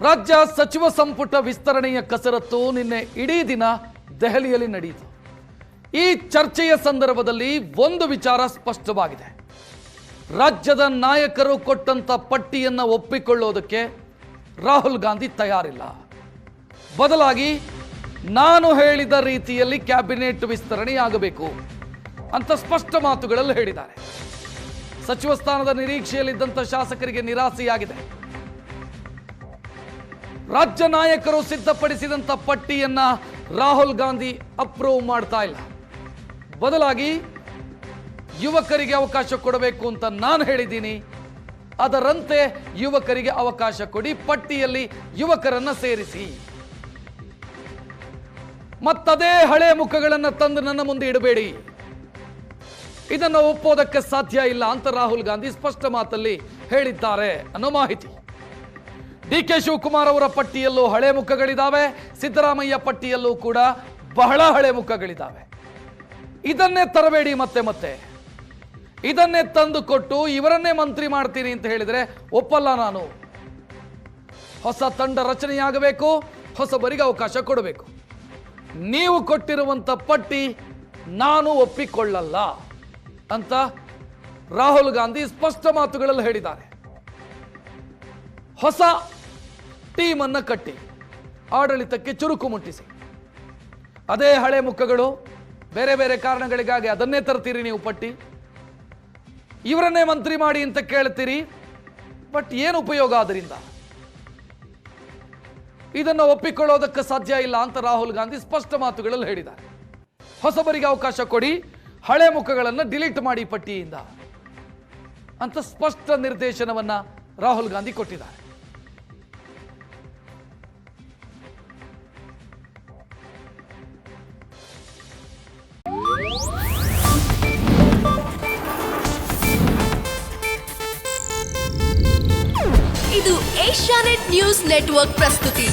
ರಾಜ್ಯ ಸಚಿವ ಸಂಪುಟ ವಿಸ್ತರಣೆಯ ಕಸರತ್ತು ನಿನ್ನೆ ಇಡೀ ದಿನ ದೆಹಲಿಯಲ್ಲಿ ನಡೆಯಿತು. ಈ ಚರ್ಚೆಯ ಸಂದರ್ಭದಲ್ಲಿ ಒಂದು ವಿಚಾರ ಸ್ಪಷ್ಟವಾಗಿದೆ. ರಾಜ್ಯದ ನಾಯಕರು ಕೊಟ್ಟಂತ ಪಟ್ಟಿಯನ್ನು ಒಪ್ಪಿಕೊಳ್ಳೋದಕ್ಕೆ ರಾಹುಲ್ ಗಾಂಧಿ ತಯಾರಿಲ್ಲ. ಬದಲಾಗಿ ನಾನು ಹೇಳಿದ ರೀತಿಯಲ್ಲಿ ಕ್ಯಾಬಿನೆಟ್ ವಿಸ್ತರಣೆಯಾಗಬೇಕು ಅಂತ ಸ್ಪಷ್ಟ ಮಾತುಗಳಲ್ಲಿ ಹೇಳಿದ್ದಾರೆ. ಸಚಿವ ಸ್ಥಾನದ ನಿರೀಕ್ಷೆಯಲ್ಲಿದ್ದಂಥ ಶಾಸಕರಿಗೆ ನಿರಾಸೆಯಾಗಿದೆ. ರಾಜ್ಯ ನಾಯಕರು ಸಿದ್ಧಪಡಿಸಿದಂಥ ಪಟ್ಟಿಯನ್ನ ರಾಹುಲ್ ಗಾಂಧಿ ಅಪ್ರೂವ್ ಮಾಡ್ತಾ ಇಲ್ಲ. ಬದಲಾಗಿ ಯುವಕರಿಗೆ ಅವಕಾಶ ಕೊಡಬೇಕು ಅಂತ ನಾನು ಹೇಳಿದ್ದೀನಿ. ಅದರಂತೆ ಯುವಕರಿಗೆ ಅವಕಾಶ ಕೊಡಿ, ಪಟ್ಟಿಯಲ್ಲಿ ಯುವಕರನ್ನ ಸೇರಿಸಿ. ಮತ್ತದೇ ಹಳೆ ಮುಖಗಳನ್ನು ತಂದು ನನ್ನ ಮುಂದೆ ಇಡಬೇಡಿ. ಇದನ್ನು ಒಪ್ಪೋದಕ್ಕೆ ಸಾಧ್ಯ ಇಲ್ಲ ಅಂತ ರಾಹುಲ್ ಗಾಂಧಿ ಸ್ಪಷ್ಟ ಮಾತಲ್ಲಿ ಹೇಳಿದ್ದಾರೆ ಅನ್ನೋ ಮಾಹಿತಿ. ಡಿ.ಕೆ. ಶಿವಕುಮಾರ್ ಅವರ ಪಟ್ಟಿಯಲ್ಲೂ ಹಳೆ ಮುಖಗಳಿದ್ದಾವೆ. ಸಿದ್ದರಾಮಯ್ಯ ಪಟ್ಟಿಯಲ್ಲೂ ಕೂಡ ಬಹಳ ಹಳೆ ಮುಖಗಳಿದ್ದಾವೆ. ಇದನ್ನೇ ತರಬೇಡಿ, ಮತ್ತೆ ಇದನ್ನೇ ತಂದು ಕೊಟ್ಟು ಇವರನ್ನೇ ಮಂತ್ರಿ ಮಾಡ್ತೀನಿ ಅಂತ ಹೇಳಿದರೆ ಒಪ್ಪಲ್ಲ ನಾನು. ಹೊಸ ತಂಡ ರಚನೆಯಾಗಬೇಕು, ಹೊಸಬರಿಗೆ ಅವಕಾಶ ಕೊಡಬೇಕು. ನೀವು ಕೊಟ್ಟಿರುವಂಥ ಪಟ್ಟಿ ನಾನು ಒಪ್ಪಿಕೊಳ್ಳಲ್ಲ ಅಂತ ರಾಹುಲ್ ಗಾಂಧಿ ಸ್ಪಷ್ಟ ಮಾತುಗಳಲ್ಲಿ ಹೇಳಿದ್ದಾರೆ. ಹೊಸ ಟೀಮನ್ನು ಕಟ್ಟಿ ಆಡಳಿತಕ್ಕೆ ಚುರುಕು ಮುಟ್ಟಿಸಿ. ಅದೇ ಹಳೆ ಮುಖಗಳು ಬೇರೆ ಬೇರೆ ಕಾರಣಗಳಿಗಾಗಿ ಅದನ್ನೇ ತರ್ತೀರಿ ನೀವು ಪಟ್ಟಿ. ಇವರನ್ನೇ ಮಂತ್ರಿ ಮಾಡಿ ಅಂತ ಕೇಳ್ತೀರಿ. ಬಟ್ ಏನು ಉಪಯೋಗ ಅದರಿಂದ? ಇದನ್ನು ಒಪ್ಪಿಕೊಳ್ಳೋದಕ್ಕೆ ಸಾಧ್ಯ ಇಲ್ಲ ಅಂತ ರಾಹುಲ್ ಗಾಂಧಿ ಸ್ಪಷ್ಟ ಮಾತುಗಳಲ್ಲಿ ಹೇಳಿದ್ದಾರೆ. ಹೊಸಬರಿಗೆ ಅವಕಾಶ ಕೊಡಿ, ಹಳೆ ಮುಖಗಳನ್ನು ಡಿಲೀಟ್ ಮಾಡಿ ಪಟ್ಟಿಯಿಂದ ಅಂತ ಸ್ಪಷ್ಟ ನಿರ್ದೇಶನವನ್ನ ರಾಹುಲ್ ಗಾಂಧಿ ಕೊಟ್ಟಿದ್ದಾರೆ. ಇದು ಏಷ್ಯಾನೆಟ್ ನ್ಯೂಸ್ ನೆಟ್ವರ್ಕ್ ಪ್ರಸ್ತುತಿ.